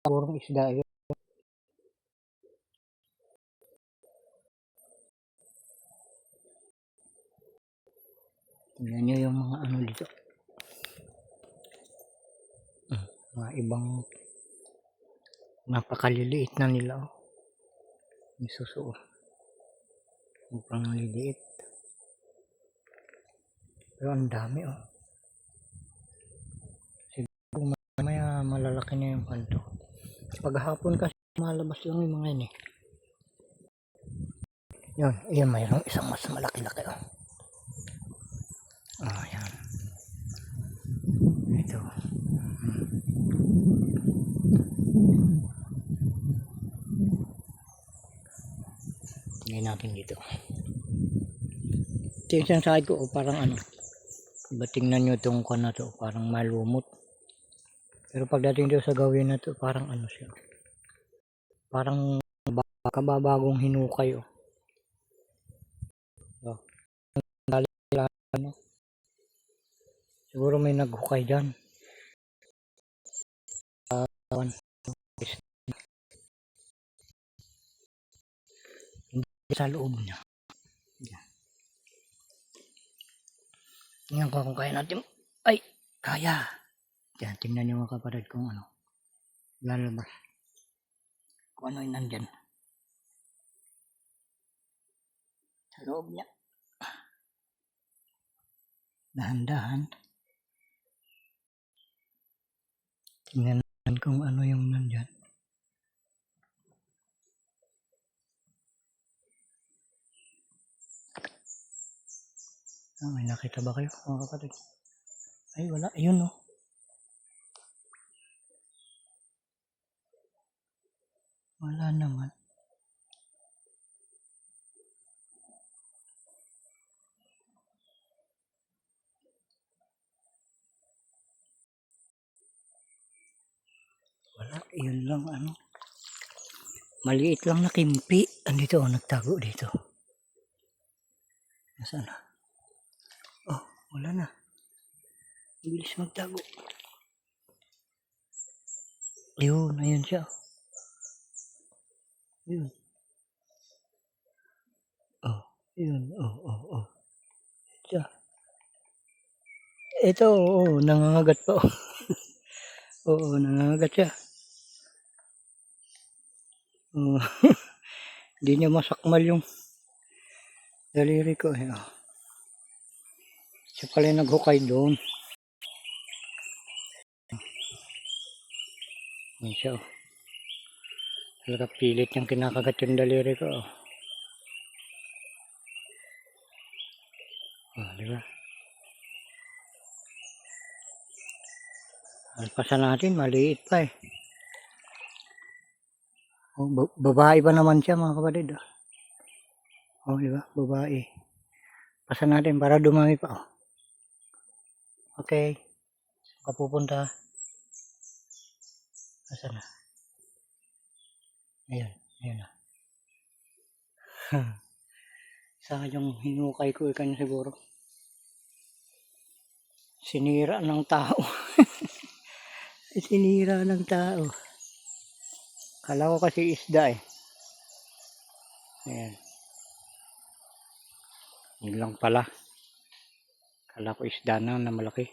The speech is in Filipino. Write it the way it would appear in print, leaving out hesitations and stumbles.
Purong isda yun. Tingnan nyo yung mga ano dito. Mga ibang napakaliliit na nila. Oh. May suso. Mukhang liliit. Pero ang dami oh. Siguro mamaya malalaki na yung kanto. Paghapon kasi malabas lang yung mga yun eh. Yun, yun mayroong isang mas malaki-laki oh. Ah, yan. Ito. Tingnan natin dito. Ito yung side ko oh, parang ano. Diba tingnan nyo itong kan na to, parang malumot. Pero pagdating dito sa gawin na to, parang ano siya. Parang kababagong hinukay oh. So, ano? Siguro may naghukay dyan. Hindi sa loob niya. Tingnan ko kung kaya natin. Ay! Kaya! Yan, tingnan nyo mga kapatid kung ano. Lalabas. Kung ano yung nandyan. Sa loob niya. Dahan-dahan. Tingnan natin kung ano yung nandyan. Ah, may nakita ba kayo mga kapatid? Ay wala, ayun oh. Wala naman. Wala, yun lang ano. Maliit lang na kimpi. Andito oh, nagtago dito. Nasaan na? Oh, wala na. Bilis magtago. Ayun, ayun siya. Ayun. Oh, ayun. Oh, oh, oh. Siya. Ito, oo, nangangagat pa. Oh. Oo, nangangagat siya. Oh. Hindi niya masakmal yung daliri ko. Eh. Oh. Siya pala yung naghukay doon. Ayun siya. Oh. Talaga pilit niyang kinakagat yung daliri ko. Oh. Oh, diba? Alpasan natin, maliit pa eh. Oh, babae pa naman siya mga kapatid. Oh, diba? Babae. Pasan natin para dumami pa. Oh. Okay. Kapupunta. Asan na? Ayan. Ayan na. Saka yung hinukay ko kanya siguro. Sinira ng tao. Sinira ng tao. Kala ko kasi isda eh. Ayan. Yun lang pala. Kala ko isda na malaki.